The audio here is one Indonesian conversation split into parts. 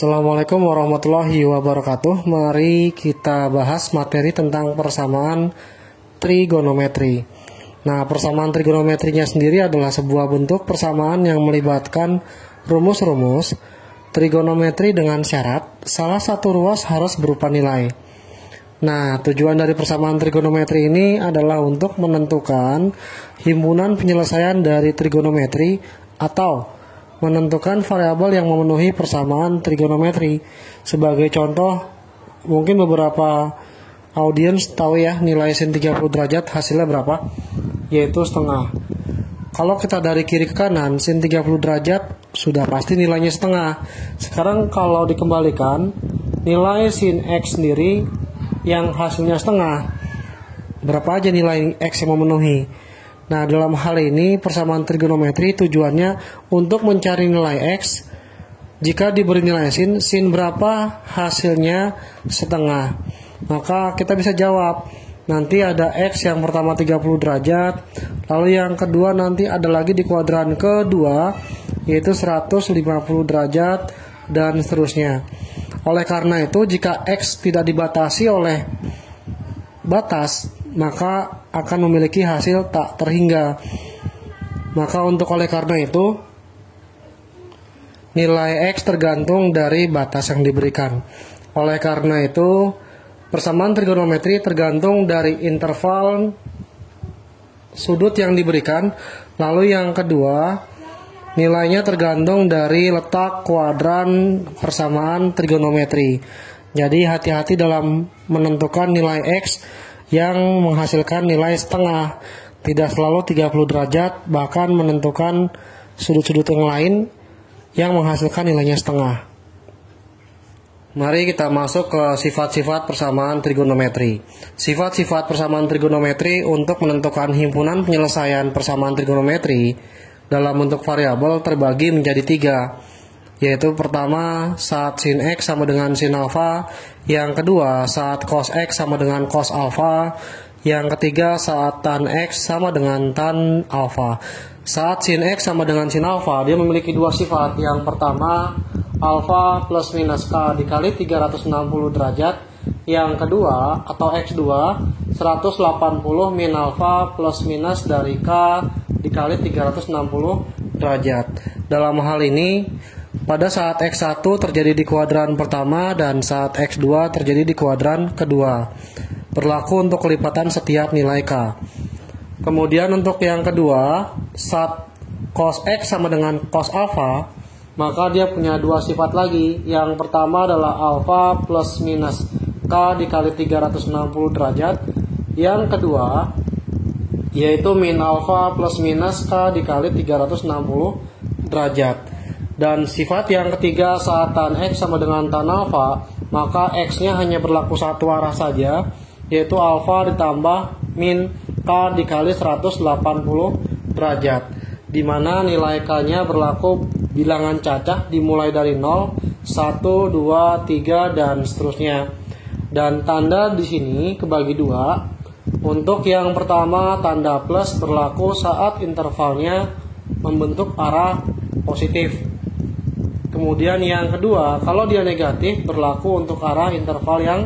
Assalamualaikum warahmatullahi wabarakatuh. Mari kita bahas materi tentang persamaan trigonometri. Nah, persamaan trigonometrinya sendiri adalah sebuah bentuk persamaan yang melibatkan rumus-rumus trigonometri dengan syarat salah satu ruas harus berupa nilai. Nah, tujuan dari persamaan trigonometri ini adalah untuk menentukan himpunan penyelesaian dari trigonometri atau menentukan variabel yang memenuhi persamaan trigonometri. Sebagai contoh, mungkin beberapa audiens tahu ya nilai sin 30 derajat hasilnya berapa? Yaitu setengah. Kalau kita dari kiri ke kanan, sin 30 derajat sudah pasti nilainya setengah. Sekarang kalau dikembalikan, nilai sin X sendiri yang hasilnya setengah, berapa aja nilai X yang memenuhi? Nah, dalam hal ini persamaan trigonometri tujuannya untuk mencari nilai X. Jika diberi nilai sin berapa hasilnya setengah. Maka kita bisa jawab, nanti ada X yang pertama 30 derajat, lalu yang kedua nanti ada lagi di kuadran kedua, yaitu 150 derajat, dan seterusnya. Oleh karena itu, jika X tidak dibatasi oleh batas, maka akan memiliki hasil tak terhingga. Maka oleh karena itu, nilai X tergantung dari batas yang diberikan. Oleh karena itu, persamaan trigonometri tergantung dari interval sudut yang diberikan. Lalu yang kedua, nilainya tergantung dari letak kuadran persamaan trigonometri. Jadi hati-hati dalam menentukan nilai X yang menghasilkan nilai setengah. Tidak selalu 30 derajat, bahkan menentukan sudut-sudut yang lain yang menghasilkan nilainya setengah. Mari kita masuk ke sifat-sifat persamaan trigonometri. Sifat-sifat persamaan trigonometri untuk menentukan himpunan penyelesaian persamaan trigonometri dalam bentuk variabel terbagi menjadi 3, yaitu pertama saat sin X sama dengan sin alfa, yang kedua saat cos X sama dengan cos alfa, yang ketiga saat tan X sama dengan tan alfa. Saat sin X sama dengan sin alfa, dia memiliki dua sifat. Yang pertama, alfa plus minus K dikali 360 derajat. Yang kedua, atau X2, 180 min alfa plus minus dari K dikali 360 derajat. Dalam hal ini, pada saat X1 terjadi di kuadran pertama dan saat X2 terjadi di kuadran kedua. Berlaku untuk kelipatan setiap nilai K. Kemudian untuk yang kedua, saat cos X sama dengan cos alfa, maka dia punya dua sifat lagi. Yang pertama adalah alfa plus minus K dikali 360 derajat. Yang kedua, yaitu min alfa plus minus K dikali 360 derajat. Dan sifat yang ketiga saat tan X sama dengan tan alfa, maka X-nya hanya berlaku satu arah saja, yaitu alfa ditambah min K dikali 180 derajat, di mana nilai K-nya berlaku bilangan cacah dimulai dari 0, 1, 2, 3, dan seterusnya. Dan tanda di sini kebagi dua. Untuk yang pertama, tanda plus berlaku saat intervalnya membentuk arah positif. Kemudian yang kedua, kalau dia negatif, berlaku untuk arah interval yang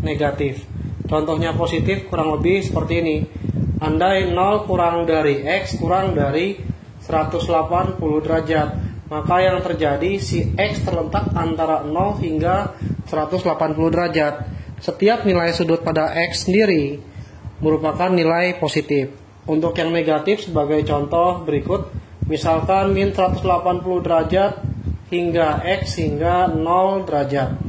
negatif. Contohnya positif kurang lebih seperti ini. Andai 0 kurang dari X kurang dari 180 derajat, maka yang terjadi si X terletak antara 0 hingga 180 derajat. Setiap nilai sudut pada X sendiri merupakan nilai positif. Untuk yang negatif sebagai contoh berikut, misalkan min 180 derajat hingga X hingga 0 derajat.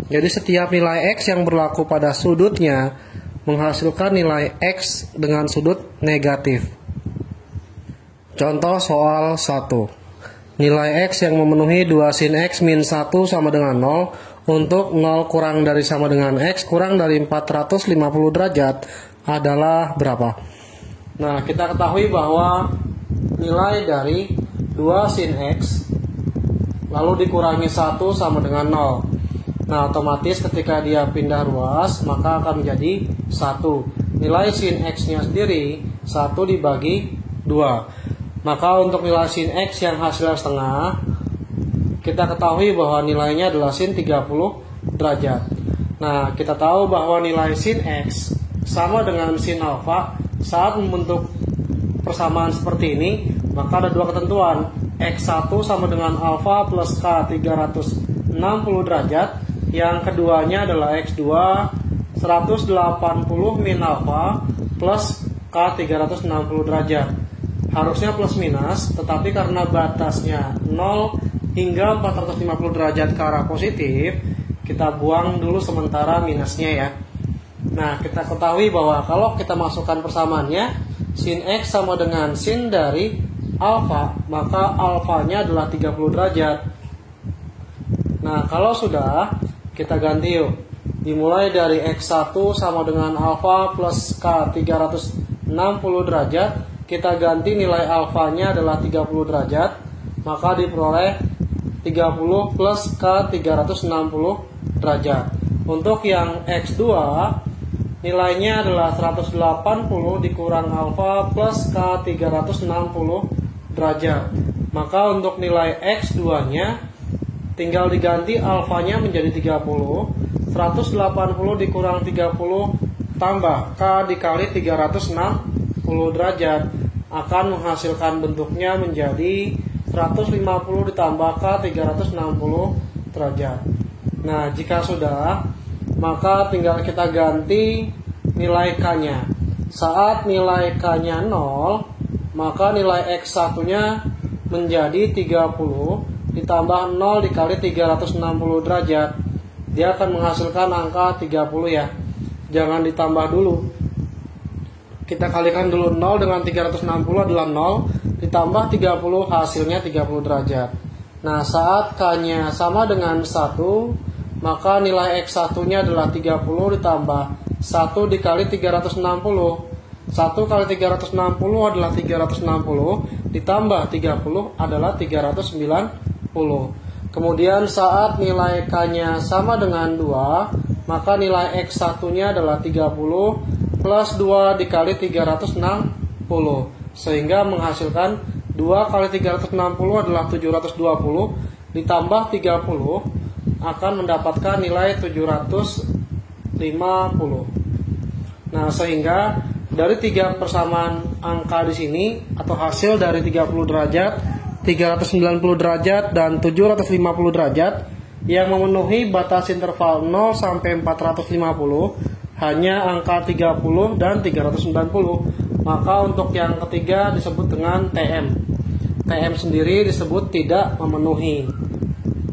Jadi setiap nilai X yang berlaku pada sudutnya menghasilkan nilai X dengan sudut negatif. Contoh soal 1. Nilai X yang memenuhi 2 sin X min 1 sama dengan 0 untuk 0 kurang dari sama dengan X kurang dari 450 derajat adalah berapa? Nah, kita ketahui bahwa nilai dari 2 sin X lalu dikurangi 1 sama dengan 0. Nah, otomatis ketika dia pindah ruas, maka akan menjadi 1. Nilai sin X-nya sendiri 1 dibagi 2. Maka untuk nilai sin X yang hasilnya setengah, kita ketahui bahwa nilainya adalah sin 30 derajat. Nah, kita tahu bahwa nilai sin X sama dengan sin alfa. Saat membentuk persamaan seperti ini, maka ada dua ketentuan. X1 sama dengan alfa plus K 360 derajat. Yang keduanya adalah X2 180 min alfa plus K 360 derajat. Harusnya plus minus, tetapi karena batasnya 0 hingga 450 derajat ke arah positif, kita buang dulu sementara minusnya ya. Nah, kita ketahui bahwa kalau kita masukkan persamaannya, sin X sama dengan sin dari alfa, maka alfanya adalah 30 derajat. Nah, kalau sudah, kita ganti yuk. Dimulai dari X1 sama dengan alfa plus K 360 derajat, kita ganti nilai alfanya adalah 30 derajat, maka diperoleh 30 plus K 360 derajat. Untuk yang X2, nilainya adalah 180 dikurang alfa plus K 360 derajat. Maka untuk nilai X2 nya tinggal diganti alfanya menjadi 30, 180 dikurang 30 tambah K dikali 360 derajat akan menghasilkan bentuknya menjadi 150 ditambah K 360 derajat. Nah, jika sudah, maka tinggal kita ganti nilai K-nya. Saat nilai K-nya 0, maka nilai X1-nya menjadi 30 ditambah 0 dikali 360 derajat. Dia akan menghasilkan angka 30 ya. Jangan ditambah dulu. Kita kalikan dulu 0 dengan 360 adalah 0, ditambah 30 hasilnya 30 derajat. Nah, saat K-nya sama dengan 1, maka nilai X1-nya adalah 30 ditambah 1 dikali 360. 1 kali 360 adalah 360, ditambah 30 adalah 390. Kemudian saat nilai K-nya sama dengan 2, maka nilai X1-nya adalah 30 plus 2 dikali 360, sehingga menghasilkan 2 kali 360 adalah 720, ditambah 30 akan mendapatkan nilai 750. Nah, sehingga dari 3 persamaan angka di sini atau hasil dari 30 derajat, 390 derajat dan 750 derajat yang memenuhi batas interval 0 sampai 450 hanya angka 30 dan 390. Maka untuk yang ketiga disebut dengan TM. TM sendiri disebut tidak memenuhi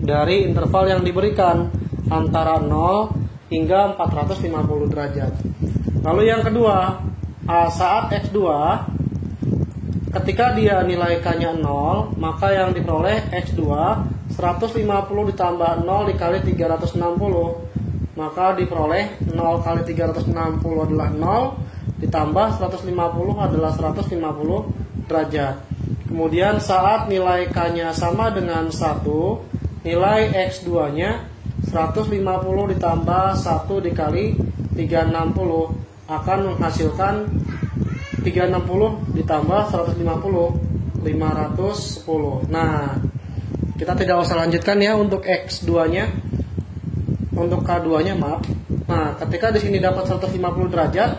dari interval yang diberikan antara 0 hingga 450 derajat. Lalu yang kedua, saat X2 ketika dia nilai K-nya 0, maka yang diperoleh X2 150 ditambah 0 dikali 360, maka diperoleh 0 kali 360 adalah 0, ditambah 150 adalah 150 derajat. Kemudian saat nilai K-nya sama dengan 1, nilai X2 nya 150 ditambah 1 dikali 360 akan menghasilkan 360 ditambah 150, 510. Nah, kita tidak usah lanjutkan ya untuk X2 nya. Untuk K2 nya maaf. Nah, ketika di sini dapat 150 derajat,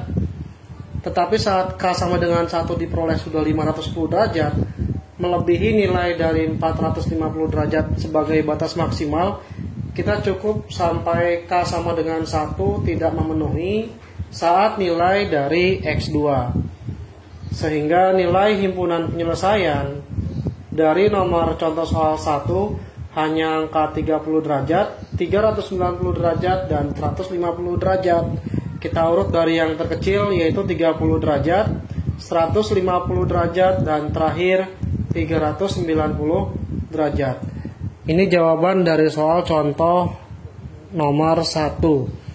tetapi saat K sama dengan 1 diperoleh sudah 510 derajat, melebihi nilai dari 450 derajat sebagai batas maksimal, kita cukup sampai K sama dengan 1 tidak memenuhi saat nilai dari X2. Sehingga nilai himpunan penyelesaian dari nomor contoh soal 1 hanya angka 30 derajat, 390 derajat, dan 150 derajat. Kita urut dari yang terkecil yaitu 30 derajat, 150 derajat, dan terakhir 390 derajat. Ini jawaban dari soal contoh nomor 1.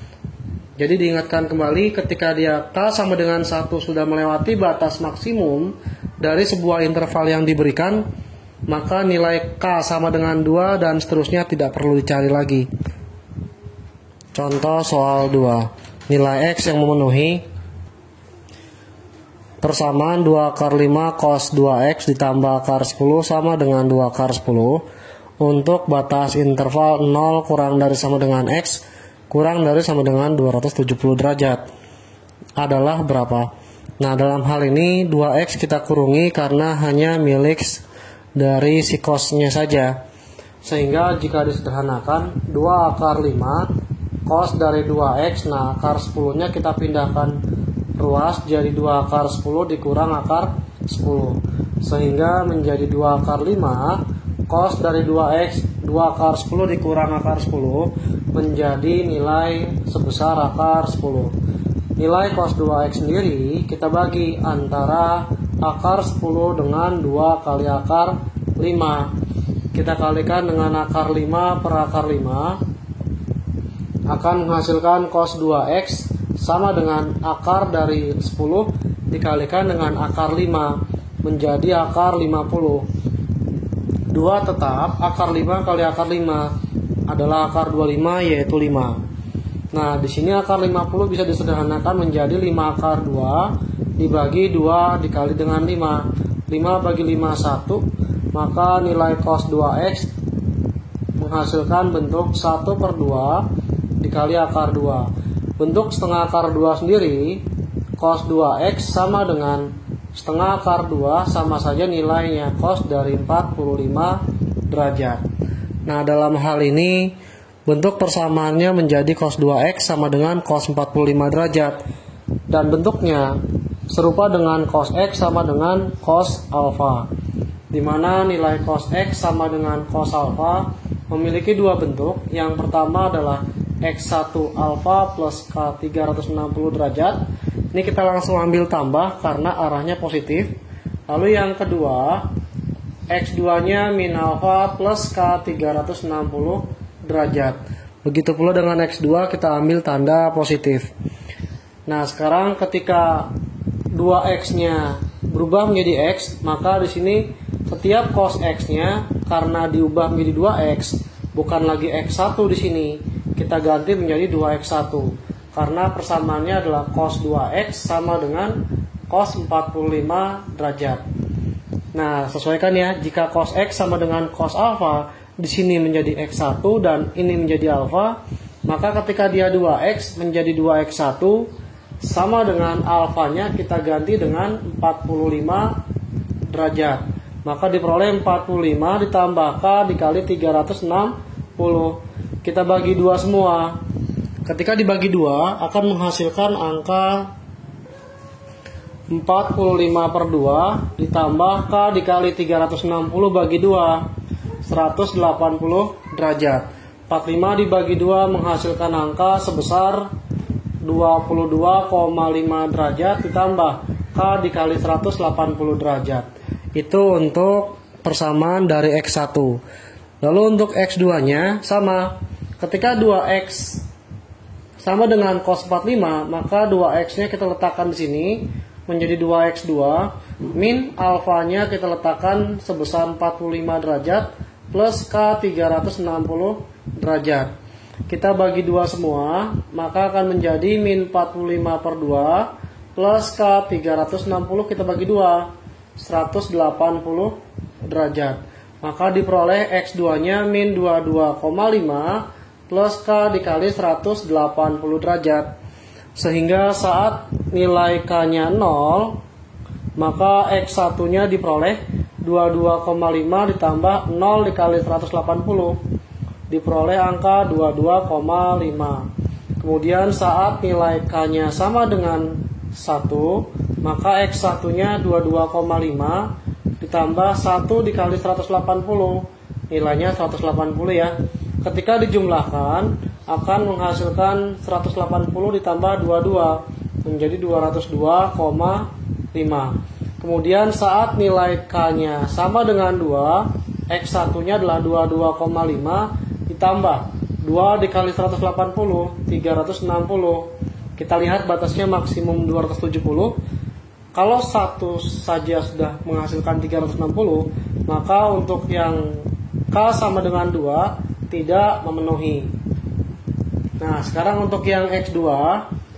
Jadi diingatkan kembali, ketika dia K sama dengan 1 sudah melewati batas maksimum dari sebuah interval yang diberikan, maka nilai K sama dengan 2 dan seterusnya tidak perlu dicari lagi. Contoh soal 2. Nilai X yang memenuhi persamaan 2 akar 5 cos 2X ditambah akar 10 sama dengan 2 akar 10 untuk batas interval 0 kurang dari sama dengan X kurang dari sama dengan 270 derajat adalah berapa? Nah, dalam hal ini 2X kita kurungi karena hanya milik dari si cosnya saja. Sehingga jika disederhanakan 2 akar 5 cos dari 2X, nah akar 10-nya kita pindahkan ruas jadi 2 akar 10 dikurang akar 10. Sehingga menjadi 2 akar 5 cos dari 2X 2 akar 10 dikurang akar 10 menjadi nilai sebesar akar 10. Nilai cos 2X sendiri kita bagi antara akar 10 dengan 2 kali akar 5. Kita kalikan dengan akar 5 per akar 5 akan menghasilkan cos 2X sama dengan akar dari 10 dikalikan dengan akar 5 menjadi akar 50. 2 tetap, akar 5 kali akar 5 adalah akar 25 yaitu 5. Nah, di sini akar 50 bisa disederhanakan menjadi 5 akar 2 dibagi 2 dikali dengan 5. 5 bagi 5 1, maka nilai cos 2X menghasilkan bentuk 1/2 dikali akar 2. Bentuk setengah akar 2 sendiri, cos 2X sama dengan setengah akar 2 sama saja nilainya cos dari 45 derajat. Nah, dalam hal ini bentuk persamaannya menjadi cos 2X sama dengan cos 45 derajat. Dan bentuknya serupa dengan cos X sama dengan cos alfa. Di mana nilai cos X sama dengan cos alfa memiliki dua bentuk. Yang pertama adalah X1 alfa plus K 360 derajat. Ini kita langsung ambil tambah karena arahnya positif. Lalu yang kedua, X2-nya min alfa plus K 360 derajat. Begitu pula dengan X2 kita ambil tanda positif. Nah, sekarang ketika 2X-nya berubah menjadi X, maka di sini setiap cos X-nya karena diubah menjadi 2X, bukan lagi X1 di sini, kita ganti menjadi 2X1. Karena persamaannya adalah cos 2X sama dengan cos 45 derajat. Nah, sesuaikan ya, jika cos X sama dengan cos alfa, di sini menjadi X1 dan ini menjadi alfa, maka ketika dia 2X menjadi 2X1 sama dengan alfanya kita ganti dengan 45 derajat. Maka diperoleh 45 ditambah K dikali 360. Kita bagi 2 semua. Ketika dibagi 2 akan menghasilkan angka 45/2 ditambah K dikali 360 bagi 2, 180 derajat. 45 dibagi 2 menghasilkan angka sebesar 22,5 derajat ditambah K dikali 180 derajat. Itu untuk persamaan dari X1. Lalu untuk X2-nya sama. Ketika 2X sama dengan cos 45, maka 2X-nya kita letakkan di sini menjadi 2X2 min alfanya kita letakkan sebesar 45 derajat plus K 360 derajat. Kita bagi 2 semua, maka akan menjadi min 45/2 plus K 360 kita bagi 2, 180 derajat. Maka diperoleh X2-nya min 22,5 plus K dikali 180 derajat. Sehingga saat nilai K-nya 0, maka X1-nya diperoleh 22,5 ditambah 0 dikali 180. Diperoleh angka 22,5. Kemudian saat nilai K-nya sama dengan 1, maka X1-nya 22,5 ditambah 1 dikali 180. Nilainya 180 ya. Ketika dijumlahkan akan menghasilkan 180 ditambah 22 menjadi 202,5. Kemudian saat nilai K-nya sama dengan 2, X1-nya adalah 22,5 ditambah 2 dikali 180, 360. Kita lihat batasnya maksimum 270. Kalau satu saja sudah menghasilkan 360, maka untuk yang K sama dengan 2 tidak memenuhi. Nah, sekarang untuk yang X2,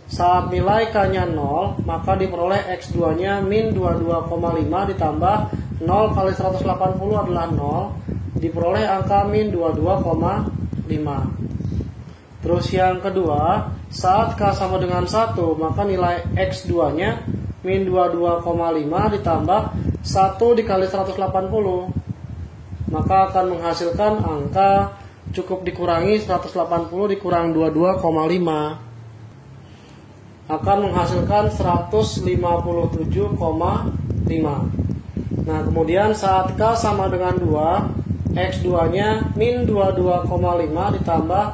saat nilai K-nya 0, maka diperoleh X2-nya min 22,5 ditambah 0 kali 180 adalah 0, diperoleh angka min 22,5. Terus yang kedua, saat K sama dengan 1, maka nilai X2 nya min 22,5 ditambah 1 dikali 180, maka akan menghasilkan angka cukup dikurangi 180 dikurang 22,5 akan menghasilkan 157,5. Nah, kemudian saat K sama dengan 2, X2 nya min 22,5 ditambah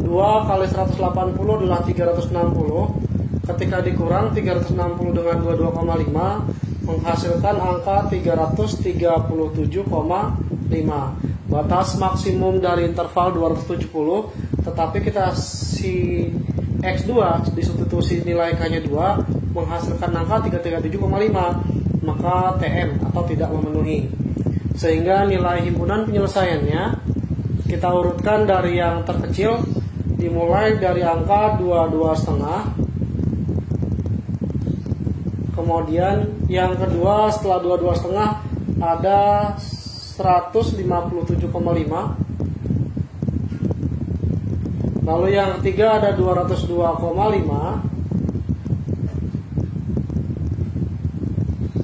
2 kali 180 adalah 360. Ketika dikurang 360 dengan 22,5 menghasilkan angka 337,5. Batas maksimum dari interval 270, tetapi kita si X2 disubstitusi nilai K-nya 2 menghasilkan angka 337,5, maka TM atau tidak memenuhi. Sehingga nilai himpunan penyelesaiannya kita urutkan dari yang terkecil, dimulai dari angka 22,5. Kemudian yang kedua setelah 22,5 ada 157,5. Lalu yang ketiga ada 202,5.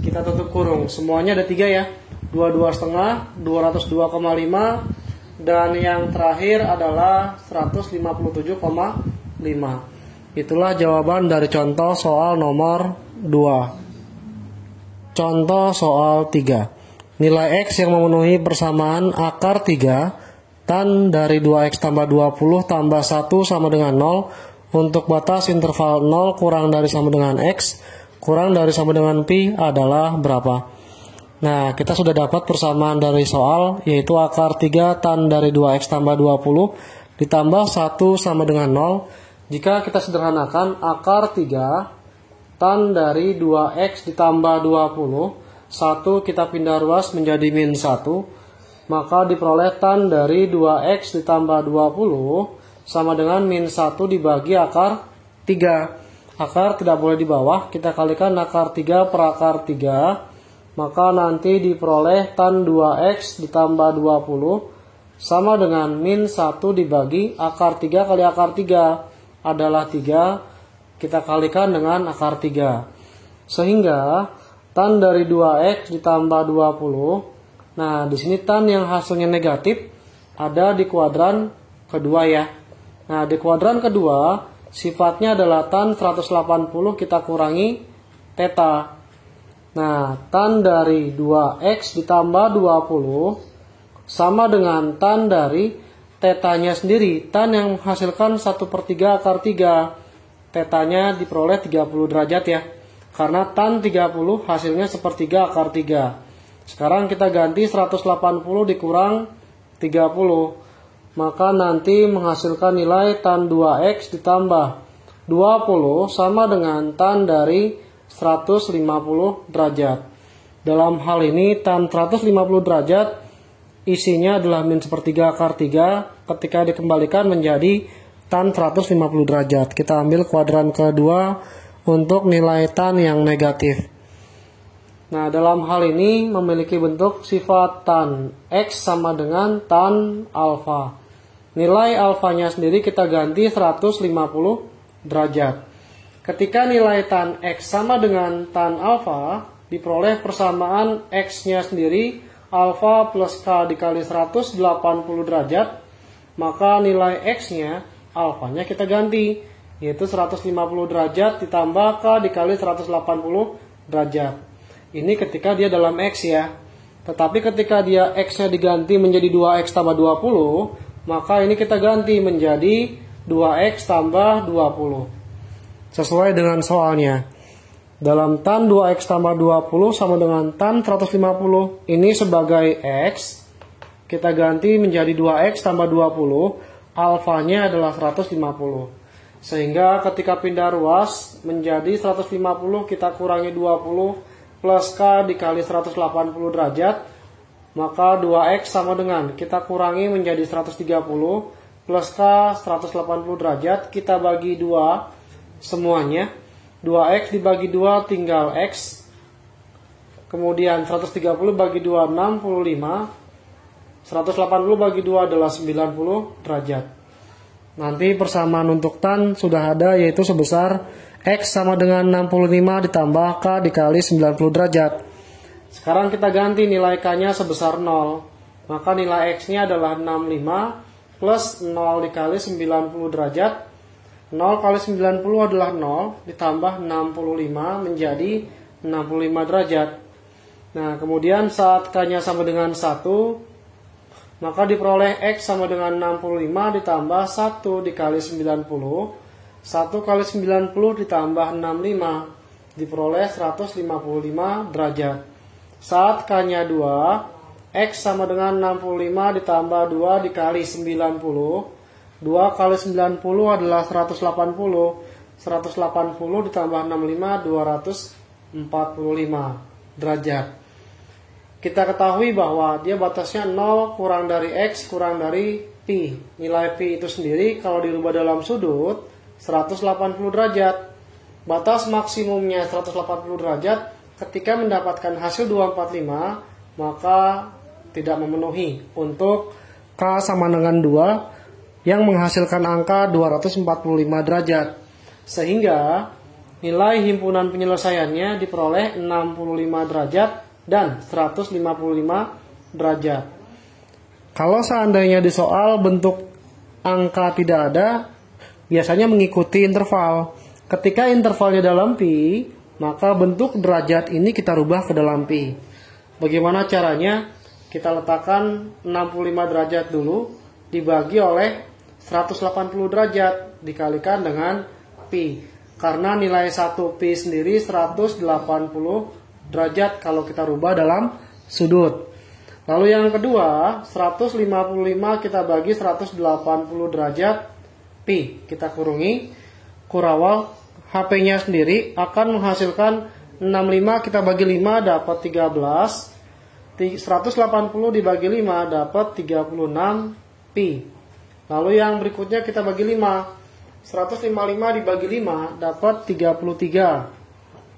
Kita tutup kurung. Semuanya ada 3 ya. 22,5, 202,5, dan yang terakhir adalah 157,5. Itulah jawaban dari contoh soal nomor 2. Contoh soal 3. Nilai X yang memenuhi persamaan akar 3 tan dari 2X tambah 20 tambah 1 sama dengan 0 untuk batas interval 0 kurang dari sama dengan X kurang dari sama dengan Pi adalah berapa? Nah, kita sudah dapat persamaan dari soal, yaitu akar 3 tan dari 2X tambah 20 ditambah 1 sama dengan 0. Jika kita sederhanakan, akar 3 tan dari 2X ditambah 20, 1 kita pindah ruas menjadi min 1, maka diperoleh tan dari 2X ditambah 20 sama dengan min 1 dibagi akar 3. Akar tidak boleh di bawah, kita kalikan akar 3 per akar 3, maka nanti diperoleh tan 2X ditambah 20 sama dengan min 1 dibagi akar 3 kali akar 3 adalah 3, kita kalikan dengan akar 3. Sehingga tan dari 2X ditambah 20. Nah, di sini tan yang hasilnya negatif ada di kuadran kedua ya. Nah, di kuadran kedua sifatnya adalah tan 180 kita kurangi theta. Nah, tan dari 2X ditambah 20 sama dengan tan dari tetanya sendiri. Tan yang menghasilkan 1/3 akar 3. Tetanya diperoleh 30 derajat ya. Karena tan 30 hasilnya 1/3 akar 3. Sekarang kita ganti 180 dikurang 30. Maka nanti menghasilkan nilai tan 2X ditambah 20 sama dengan tan dari 150 derajat. Dalam hal ini tan 150 derajat isinya adalah min 1/3 akar 3 ketika dikembalikan menjadi tan 150 derajat. Kita ambil kuadran kedua untuk nilai tan yang negatif. Nah, dalam hal ini memiliki bentuk sifat tan X sama dengan tan alfa. Nilai alfanya sendiri kita ganti 150 derajat. Ketika nilai tan X sama dengan tan alfa, diperoleh persamaan X-nya sendiri alfa plus K dikali 180 derajat, maka nilai X-nya alfanya kita ganti, yaitu 150 derajat ditambah K dikali 180 derajat. Ini ketika dia dalam X ya. Tetapi ketika dia X-nya diganti menjadi 2X tambah 20, maka ini kita ganti menjadi 2X tambah 20. Sesuai dengan soalnya. Dalam tan 2X tambah 20 sama dengan tan 150. Ini sebagai X. Kita ganti menjadi 2X tambah 20. Alfanya adalah 150. Sehingga ketika pindah ruas menjadi 150 kita kurangi 20 plus K dikali 180 derajat, maka 2X sama dengan kita kurangi menjadi 130 plus K 180 derajat, kita bagi 2 semuanya. 2X dibagi 2 tinggal X. Kemudian 130 bagi 2 65. 180 bagi 2 adalah 90 derajat. Nanti persamaan untuk tan sudah ada, yaitu sebesar X sama dengan 65 ditambah K dikali 90 derajat. Sekarang kita ganti nilai K-nya sebesar 0. Maka nilai X-nya adalah 65 plus 0 dikali 90 derajat. 0 kali 90 adalah 0 ditambah 65 menjadi 65 derajat. Nah, kemudian saat K-nya sama dengan 1, maka diperoleh X sama dengan 65 ditambah 1 dikali 90. 1 kali 90 ditambah 65 diperoleh 155 derajat. Saat K-nya 2, X sama dengan 65 ditambah 2 dikali 90. 2 kali 90 adalah 180. 180 ditambah 65, 245 derajat. Kita ketahui bahwa dia batasnya 0 kurang dari X kurang dari Pi. Nilai Pi itu sendiri kalau dirubah dalam sudut 180 derajat. Batas maksimumnya 180 derajat. Ketika mendapatkan hasil 245, maka tidak memenuhi untuk K sama dengan 2 yang menghasilkan angka 245 derajat. Sehingga nilai himpunan penyelesaiannya diperoleh 65 derajat dan 155 derajat. Kalau seandainya di soal bentuk angka tidak ada, biasanya mengikuti interval. Ketika intervalnya dalam pi, maka bentuk derajat ini kita rubah ke dalam pi. Bagaimana caranya? Kita letakkan 65 derajat dulu dibagi oleh 180 derajat dikalikan dengan pi. Karena nilai 1 pi sendiri 180 derajat kalau kita rubah dalam sudut. Lalu yang kedua, 155 kita bagi 180 derajat pi. Kita kurungi. Kurawal HP-nya sendiri akan menghasilkan 65 kita bagi 5 dapat 13. 180 dibagi 5 dapat 36 pi. Lalu yang berikutnya kita bagi 5. 155 dibagi 5 dapat 33.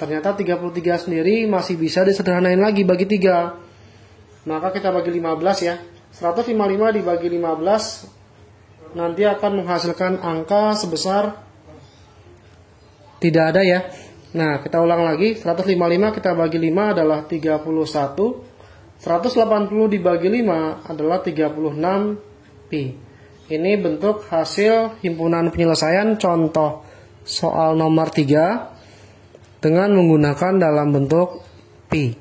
Ternyata 33 sendiri masih bisa disederhanain lagi bagi 3. Maka kita bagi 15 ya. 155 dibagi 15 nanti akan menghasilkan angka sebesar tidak ada ya. Nah, kita ulang lagi. 155 kita bagi 5 adalah 31. 180 dibagi 5 adalah 36 pi. Ini bentuk hasil himpunan penyelesaian contoh soal nomor 3 dengan menggunakan dalam bentuk pi.